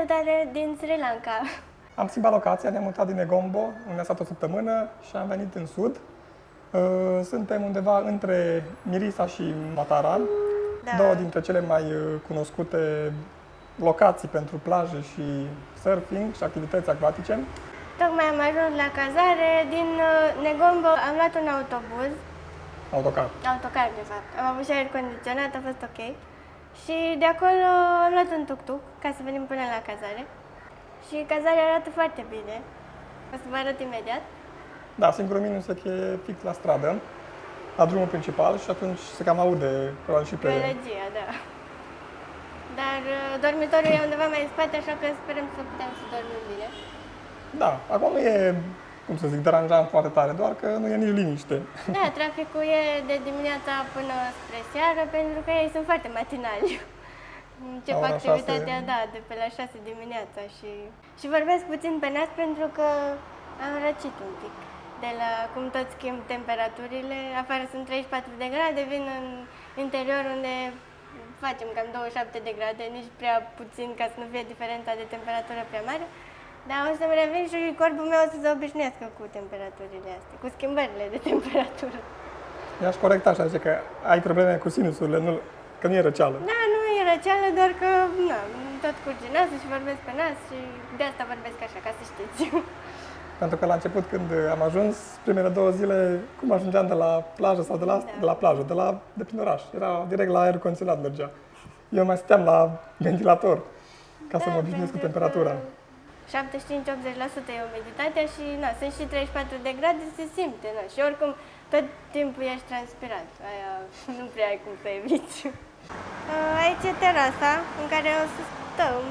Salutare din Sri Lanka! Am schimbat locația, ne-am mutat din Negombo, unde am stat o săptămână și am venit în sud. Suntem undeva între Mirisa și Mataran, două dintre cele mai cunoscute locații pentru plaje și surfing și activități acvatice. Tocmai am ajuns la cazare, din Negombo am luat un autobuz, autocar de fapt. Am avut și aer condiționat, a fost ok. Și de acolo am luat un tuk-tuk ca să venim până la cazare. Și cazarea arată foarte bine. O să vă arăt imediat. Da, singurul minus e că e fix la stradă, la drumul principal și atunci se cam aude probabil și pe... Gălăgia, da. Dar dormitorul e undeva mai în spate, așa că sperăm să putem să dormim bine. Da, acum nu e, cum să zic, deranjant foarte tare, doar că nu e nici liniște. Da, traficul e de dimineața până spre seară, pentru că ei sunt foarte matinali. Încep activitatea, da, de pe la 6 dimineața și vorbesc puțin pe nas pentru că am răcit un pic. De la cum tot schimb temperaturile, afară sunt 34 de grade, vin în interior unde facem cam 27 de grade, nici prea puțin ca să nu fie diferența de temperatură prea mare. Dar o să-mi revin și corpul meu o să se obișnuiască cu temperaturile astea, cu schimbările de temperatură. I-aș corecta așa, zice că ai probleme cu sinusurile, că nu e răceală. Da, nu e răceală, doar că tot curge nasul și vorbesc pe nas și de asta vorbesc așa, ca să știți. Pentru că la început, când am ajuns, primele 2 zile, cum ajungeam de la plajă sau de prin oraș, era direct la aer condiționat mergea. Eu mai stăteam la ventilator ca să mă obișnuiesc cu temperatura. 75-80% e umiditatea și sunt și 34 de grade, se simte. Și oricum, tot timpul ești transpirat. Aia nu prea ai cum să eviți. Aici e terasa în care o să stăm,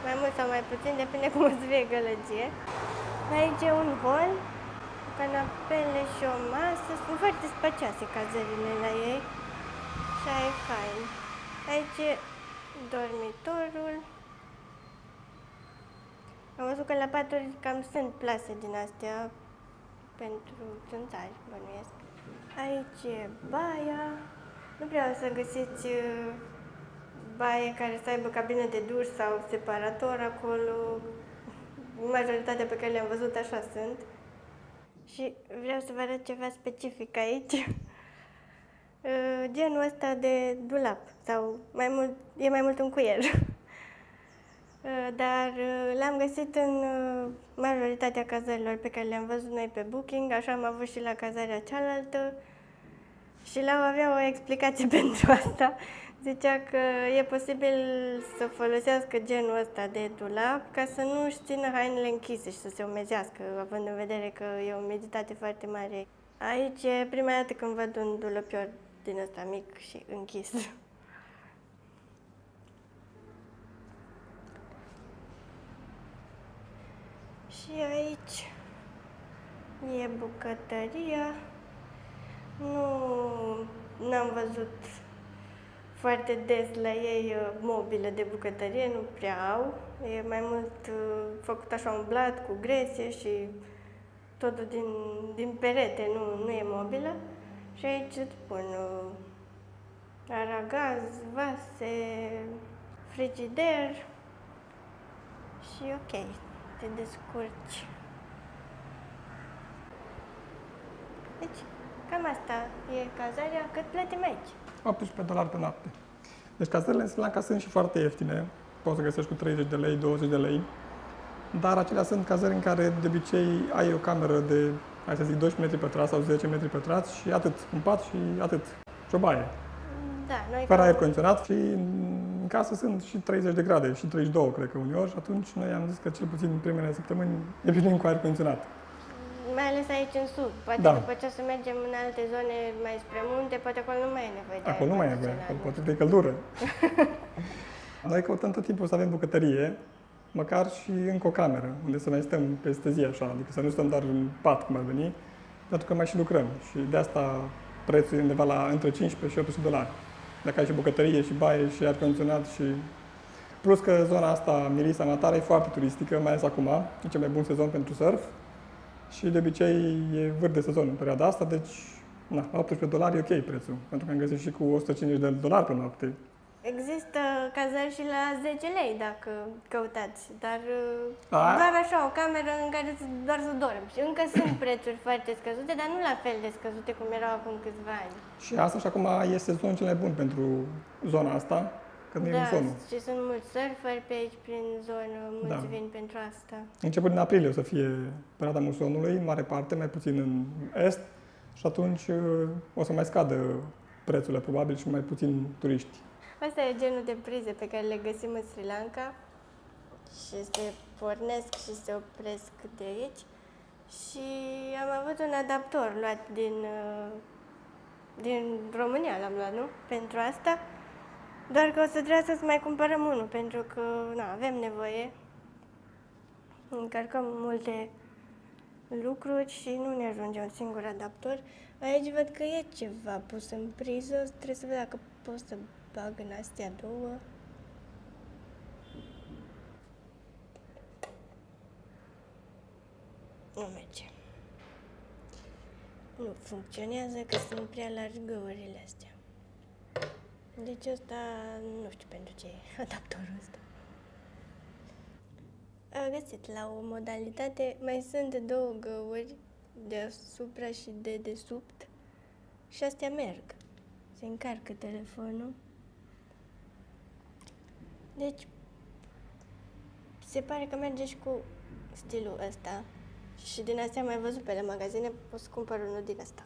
mai mult sau mai puțin, depinde cum o să fie gălăgie. Aici e un hol, canapele și o masă. Sunt foarte spacioase cazările la ei și aia e fain. Aici e dormitorul. Am văzut că la paturi cam sunt plase din astea pentru țânțari, bănuiesc. Aici e baia. Nu prea o să găsiți baie care să aibă cabină de duș sau separator acolo. Majoritatea pe care le-am văzut așa sunt. Și vreau să vă arăt ceva specific aici. Genul ăsta de dulap, sau e mai mult un cuier. Dar l-am găsit în majoritatea cazărilor pe care le-am văzut noi pe Booking, așa am avut și la cazarea cealaltă. Și avea o explicație pentru asta. Zicea că e posibil să folosească genul ăsta de dulap ca să nu își țină hainele închise și să se umezească, având în vedere că e o umiditate foarte mare. Aici e prima dată când văd un dulăpior din ăsta mic și închis. Și aici e bucătăria. N-am văzut foarte des la ei mobile de bucătărie, nu prea au. E mai mult făcut așa umblat, cu grese și totul din perete, nu e mobilă. Și aici îți pun aragaz, vase, frigider și ok, te descurci. Deci, cam asta e cazarea, cât plătim aici. $18 pe noapte. Deci cazările în Sri Lanka sunt și foarte ieftine. Poți să găsești cu 30 de lei, 20 de lei. Dar acelea sunt cazări în care de obicei ai o cameră de, hai să zic, 12 metri pătrați sau 10 metri pătrați și atât, un pat și atât. Și o baie. Da, noi fără aer condiționat și în casă sunt și 30 de grade, și 32 cred că uneori și atunci noi am zis că cel puțin în primele săptămâni ne obișnuim cu aer condiționat. Mai ales aici în sud. Poate după ce o să mergem în alte zone mai spre munte, poate acolo nu mai e nevoie de acolo nu mai e nevoie, acolo poate de căldură. Noi căutăm tot timpul să avem bucătărie, măcar și încă o cameră, unde să mai stăm peste zi așa, adică să nu stăm doar în pat cum ar veni, pentru că mai și lucrăm și de asta prețul e undeva la între 15 și $800. Dacă ai și bucătărie, și baie, și aer condiționat și... Plus că zona asta, Mirisa, Matara, e foarte turistică, mai ales acum, e cel mai bun sezon pentru surf. Și de obicei e vârf de sezon în perioada asta, deci $18 e ok prețul, pentru că am găsit și cu $150 pe noapte. Există cazări și la 10 lei dacă căutați, dar A? doar așa, o cameră în care doar să dormi. Și încă sunt prețuri foarte scăzute, dar nu la fel de scăzute cum erau acum câțiva ani. Și asta și acum e sezonul cel mai bun pentru zona asta, că nu e musonul. Și sunt mulți surferi pe aici prin zonă, mulți vin pentru asta. Început din aprilie o să fie perioada musonului, în mare parte, mai puțin în est, și atunci o să mai scadă prețurile probabil și mai puțin turiști. Asta e genul de prize pe care le găsim în Sri Lanka și se pornesc și se opresc de aici. Și am avut un adaptor luat din România, l-am luat, nu? Pentru asta. Doar că o să trebuia să mai cumpărăm unul, pentru că avem nevoie. Încărcăm multe lucruri și nu ne ajunge un singur adaptor. Aici văd că e ceva pus în priză, trebuie să văd dacă pot să bag în astea două. Nu merge. Nu funcționează că sunt prea largi găurile astea. Deci ăsta, nu știu pentru ce e adaptorul ăsta. Am găsit la o modalitate, mai sunt două găuri deasupra și de desubt și astea merg. Se încarcă telefonul. Deci, se pare că merge și cu stilul ăsta. Și din astea am mai văzut pe la magazine, pot să cumpăr unul din asta.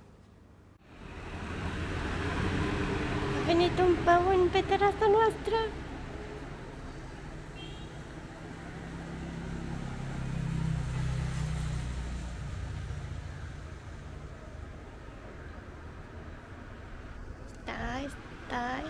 A venit un păun pe terasa noastră. Stai.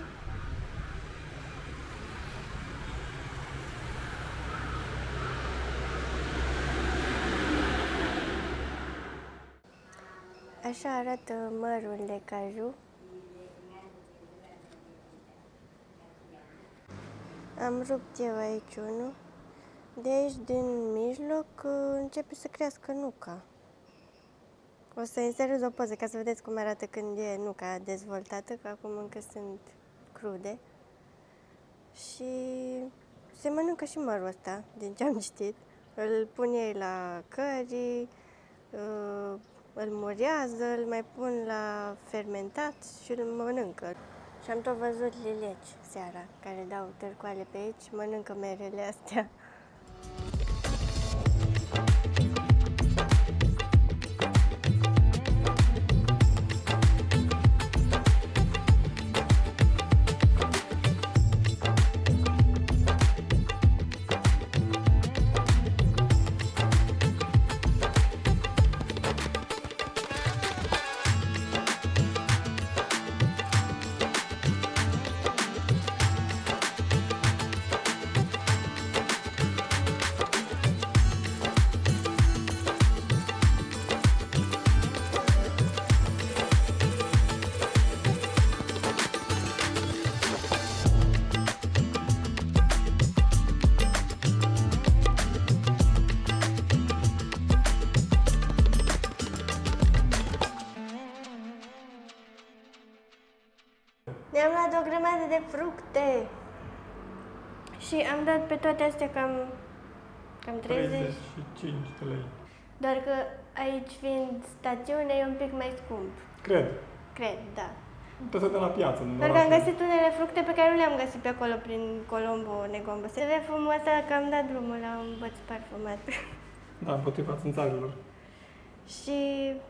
Așa arată mărul de caju. Am rupt eu aici unul. De aici, din mijloc, începe să crească nuca. O să inserez o poză ca să vedeți cum arată când e nuca dezvoltată, că acum încă sunt crude. Și se mănâncă și mărul ăsta, din ce am citit. Îl pun ei la curry, îl murează, îl mai pun la fermentat și îl mănâncă. Și am tot văzut lileci seara, care dau târcoale pe aici, mănâncă merele astea. Ne-am luat o grămadă de fructe și am dat pe toate astea cam 30. 35 de lei. Doar că aici fiind stațiune e un pic mai scump. Cred, da. Trebuie să dăm la piață. Doar că am găsit unele fructe pe care nu le-am găsit pe acolo prin Colombo, Negombo. Se vede frumos că am dat drumul la un băț parfumat. Da, împotriva țânțarilor. Și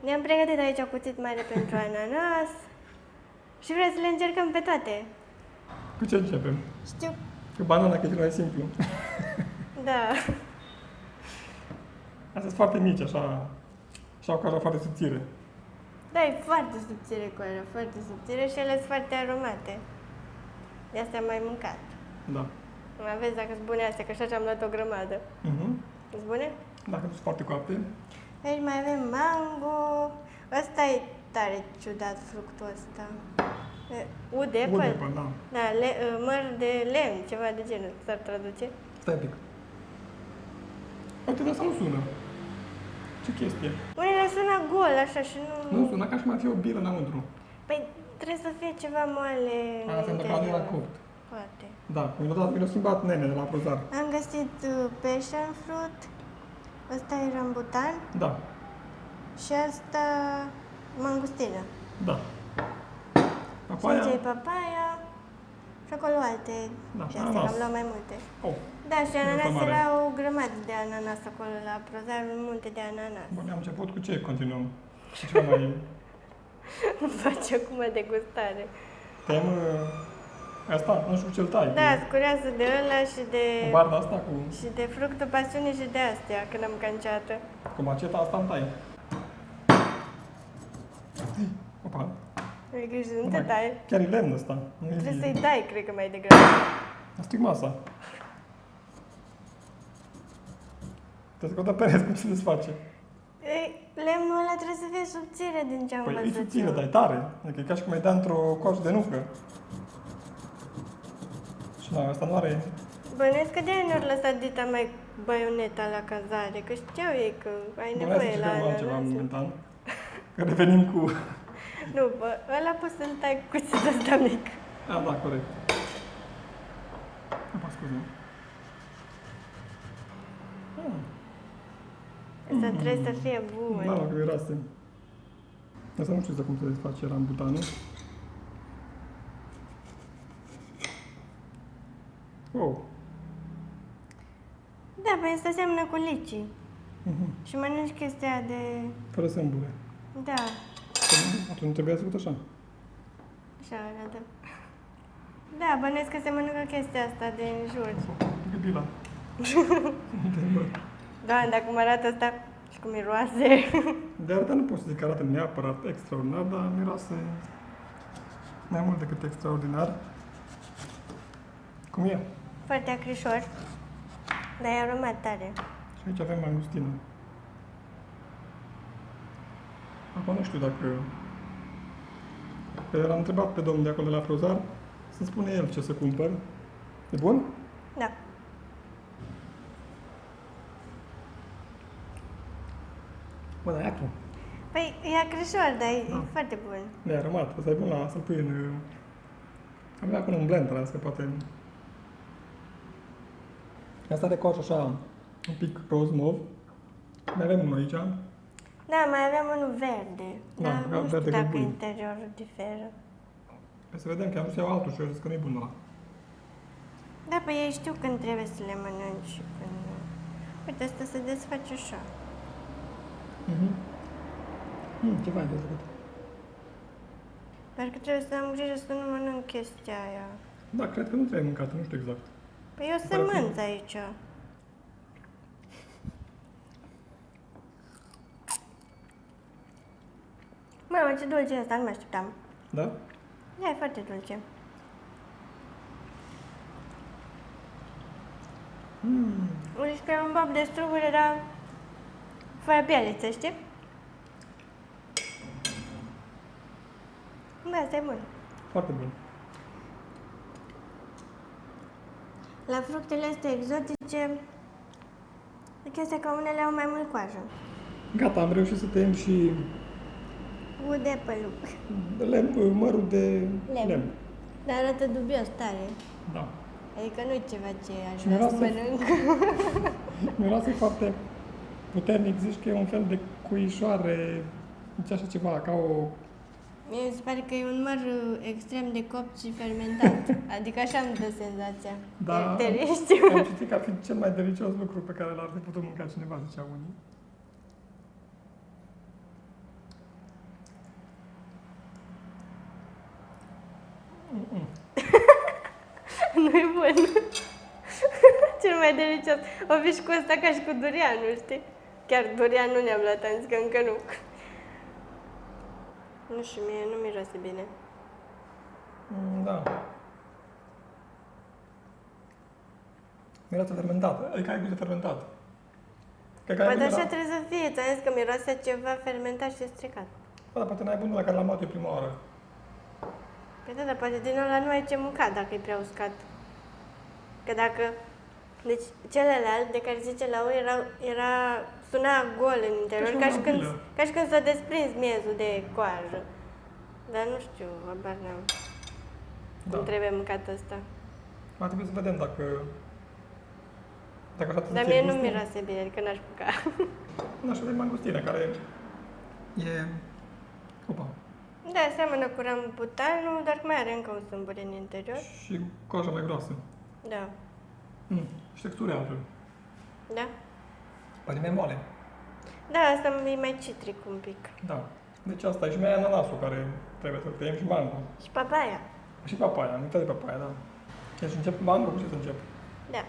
ne-am pregătit aici o cuțit mare pentru ananas. Și vreau să le încercăm pe toate. Cu ce începem? Știu. Cu banana, că e cel mai simplu. Da. Astea sunt foarte mici, așa. Și au coajă foarte subțire. Da, e foarte subțire coajă, foarte subțire și ele sunt foarte aromate. De asta am mai mâncat. Da. Aveți dacă sunt bune astea, că așa am luat o grămadă. Sunt bune? Dacă sunt foarte coapte. Aici mai avem mango. Ăsta e tare ciudat, fructul ăsta. Udepăl? Udepăl, da. Da, măr de lemn, ceva de genul, s-ar traduce. Stai un pic. Uite, asta nu sună. Ce chestie? Unele sună gol, așa, și nu... Nu sună ca și mai fi o bilă înăuntru. Păi trebuie să fie ceva moale în Asta înseamnă că nu era interior. copt. Poate. Da, mi l-a schimbat nene de la prozar. Am găsit passion fruit, ăsta e rambutan Da, și asta mangustină. da. Și Papaya? aici e papaya și acolo alte. Da, Și astea, ananas. am luat mai multe. Oh, Da, și ananas mare. era o grămadă de ananas acolo la prozar, multe de ananas. bun, am început cu ce continuăm? Și ceva mai... Îmi face acum degustare. Tem asta? Nu știu ce-l tai. Da, scurează de ăla și de... Cu barda asta, Și de fructul pasiunii și de astea, când am canciată. cu maceta asta îmi tai. Opa, E grijă, nu te dai. chiar e lemn ăsta. Trebuie să-i dai, cred că mai degrabă. A stric masa. Trebuie să căutăm pereți cum se desface. Ei, lemnul ăla trebuie să fie subțire din ce am Păi e văzut subțire, eu. dar e tare. Adică e ca și cum ai da într-o coajă de nucă. Și na, asta nu are... Bănuiesc că de-aia ne-au lăsat dita mai baioneta la cazare, că știau ei că ai Bănuiesc nevoie să la încercăm altceva ananas. momentan. Că revenim cu... Nu, bă, ăla poți să-l tai cu cuțitul ăsta mic. A, da, corect. Apa, scuze. Asta trebuie să fie bun. Da, că erase. Asta nu știu exact cum se desface rambutanul. Wow. Da, păi asta seamănă cu licii. Mhm. Și mănânci chestia de... Fără sâmbure. Da, Atunci trebuia să făcut așa. așa arată. Da, bănuiesc că se mănâncă chestia asta din jur. Gâbila. Doamne, dacă mă arată asta și cum miroase. De arătat nu pot să zic că arată neapărat extraordinar, dar miroase mai mult decât extraordinar. Cum e? Foarte acrișor, dar e aromat tare. Și aici avem mangustină. Acum nu știu dacă... L-am întrebat pe domnul de acolo de la Prozar să spune el ce să cumpăr. E bun? Da. Bă, dar e acru. Păi e acrișor, dar e Da. foarte bun. Ne-a aromat. Asta e bun la să-l pui în... Am acolo un blender, asta poate... Asta are coajă așa, un pic roz mov. Mai avem unul aici. Da, mai aveam unul verde, Da, dar nu știu verde dacă bun. interiorul diferă. Păi să vedem, că am vrut să iau altul și eu zic că nu e bun ăla. Da, păi ei știu când trebuie să le mănânci și când nu. Uite, asta se desface așa. Ce fain de făcut. Doar că trebuie să am grijă să nu mănânc chestia aia. Da, cred că nu trebuie mâncat, nu știu exact. Păi e o sămânță aici. Mamă, ce dulce e asta, nu mă așteptam. Da? Da, e foarte dulce. Deci că e un bob de struguri, era fără pieliță, știi? Da, asta e bun. Foarte bun. La fructele astea exotice, e chestia că unele au mai mult coajă. Gata, am reușit să tăiem și Wood apple. mărul de Lemn. lemn. Dar arată dubios tare. Da. Adică nu e ceva ce aș Și vrea să miroase- mănânc. Miroase foarte puternic, zici că e un fel de cuișoare, zice așa ceva, ca o... Mie mi se pare că e un măr extrem de copt și fermentat. Adică așa îmi dă senzația. Da, Te știu. am citit că ar fi cel mai delicios lucru pe care l-ar fi putut mânca cineva, zicea unii. Nu e bun. Cel mai delicios. O fi și cu ăsta ca și cu durianul, știi? Chiar durian nu ne-am luat, am zis că încă nu. Nu știu, mie nu miroase bine. Da. Miroase fermentat. Adică ai gust de fermentat. Cred că Bă, ai dar bun așa de la... trebuie să fie. Ți-am zis că miroase ceva fermentat și stricat. Bă, dar poate n-ai bunul la care l-am luat eu prima oară. Păi da, dar poate din ăla nu ai ce mânca dacă e prea uscat. Că dacă... Deci celălalt de care zice la ui era suna gol în interior, Ca și o mobilă. ca și când s-a desprins miezul de coajă. Dar nu știu, habar n-am cum Da. trebuie mâncat ăsta. Va trebui să vedem dacă așa Dar mie nu miroase bine, adică n-aș buca. Un așa de mangustină care e... Opa. Da, seamănă cu rambutanul, doar că mai are încă un sâmbur în interior. Și coaja mai groasă. Da. Și textura e altfel. Da? Pare mai moale. Da, asta e mai citric un pic. Da. Deci asta e și mai ananasul care trebuie să tăiem și mango. Și papaya. Și papaia, am uitat de papaia, da. Deci încep mango, cu ce să încep? Da.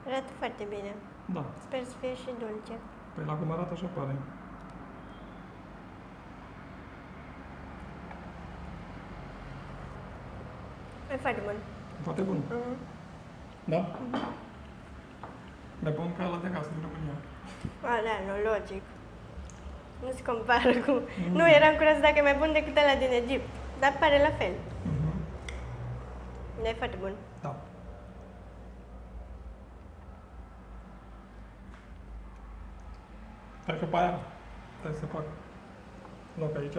Arată foarte bine. Da. Sper să fie și dulce. Păi la cum arată așa pare. E foarte bun. Foarte bun. Mhm. Da? Mai bun ca la de acasă din România. A, da, nu, logic. Nu se compară cu... Nu, eram curioasă dacă e mai bun decât ăla din Egipt. Dar pare la fel. E foarte bun. Da. Hai că pe aia. Trebuie să fac loc aici.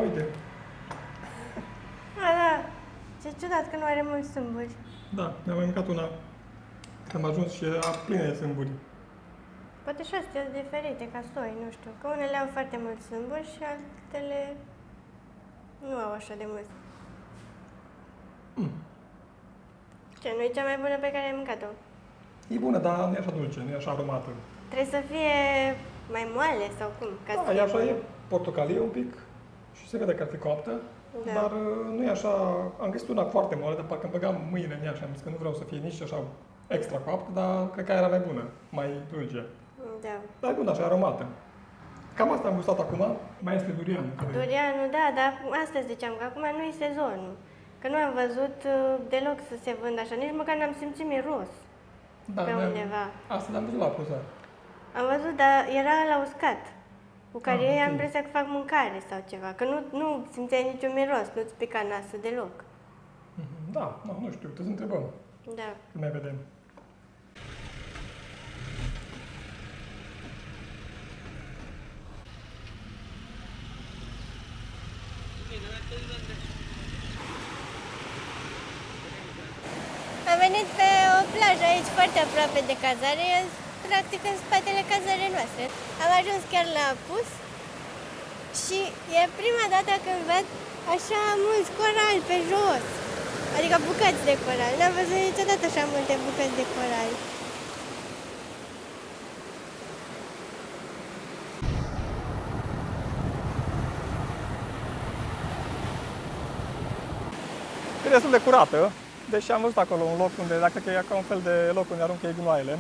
Uite. A, da. Ce ciudat că nu are mulți sâmburi. Da, mi-am mai mâncat una. Am ajuns și era plină de sâmburi. Poate și astea sunt diferite ca soi, nu știu. Că unele au foarte mulți sâmburi și altele nu au așa de mulți. Ce, nu e cea mai bună pe care ai mâncat-o? E bună, dar nu e așa dulce, nu e așa aromată. Trebuie să fie mai moale sau cum? Ca să Da, fie e așa, bună. e portocalie un pic și se vede că ar fi coaptă, Da. dar nu e așa... Am găsit una foarte moale, dar parcă îmi băgam mâine în ea și am zis că nu vreau să fie nici așa extra coaptă, dar cred că aia era mai bună, mai dulce. Da. Dar e bună, așa, aromată. Cam asta am gustat acum. Mai este durian. Durianul, da, dar asta ziceam, că acum nu e sezonul. Că nu am văzut deloc să se vândă așa, nici măcar n-am simțit miros Da, pe undeva. Asta l-am văzut la pozar. Am văzut, dar era la uscat, cu care Ah, ei am ok. impresia că fac mâncare sau ceva, că nu simțeai niciun miros, nu-ți pica nasul deloc. Da, nu știu, trebuie să întrebăm. Da. Când mai vedem. Am venit pe o plajă aici foarte aproape de cazare, practic în spatele cazarei noastre. Am ajuns chiar la apus și e prima dată când văd așa mulți corali pe jos. Adică bucăți de coral. N-am văzut niciodată așa multe bucăți de coral. E destul de curată, deși am văzut acolo un loc unde, dacă e ca un fel de loc unde aruncă ei gunoaiele.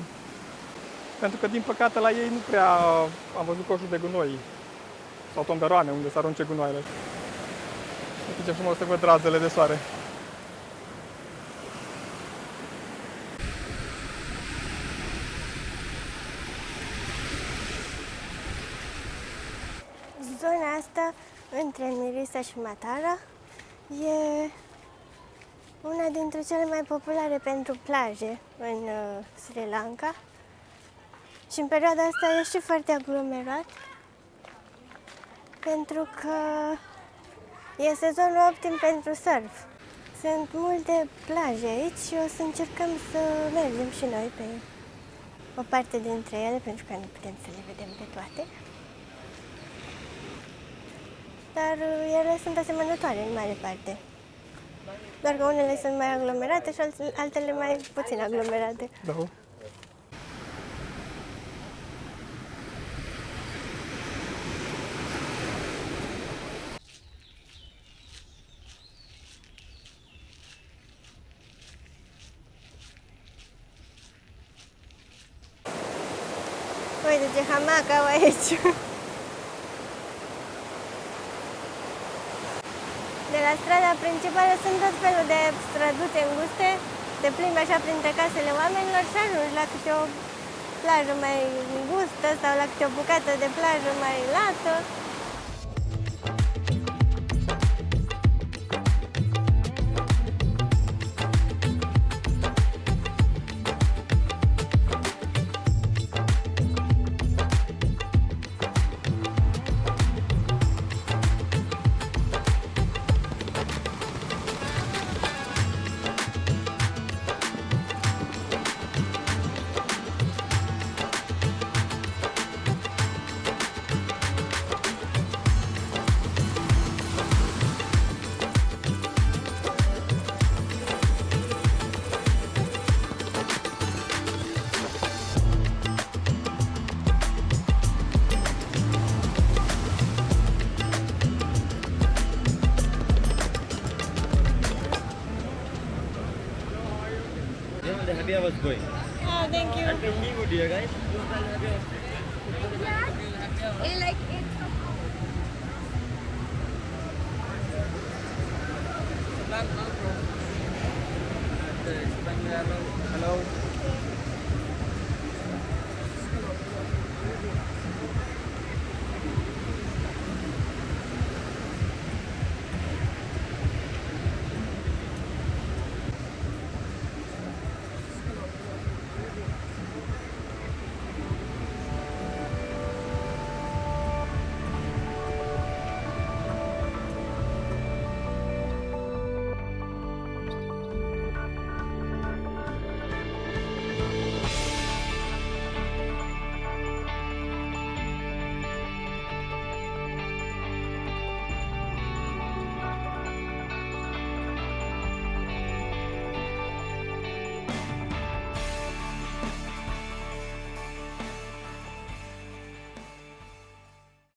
Pentru că, din păcate, la ei nu prea am văzut coșuri de gunoi sau tomberoane unde să arunce gunoaiele. Uite ce frumos se văd razele de soare. Zona asta, între Mirisa și Matara, e una dintre cele mai populare pentru plaje în Sri Lanka. Și în perioada asta e și foarte aglomerat, pentru că e sezonul optim pentru surf. Sunt multe plaje aici și o să încercăm să mergem și noi pe o parte dintre ele, pentru că nu putem să le vedem pe toate. Dar ele sunt asemănătoare în mare parte. Doar că unele sunt mai aglomerate și altele mai puțin aglomerate. Da. Uite ce hamac au aici! De la strada principală sunt tot felul de străduțe înguste, te plimbi așa printre casele oamenilor și ajungi la câte o plajă mai îngustă sau la câte o bucată de plajă mai lată. the happy hours going. Oh, thank you. And be good, dear guys. Like it. Hello.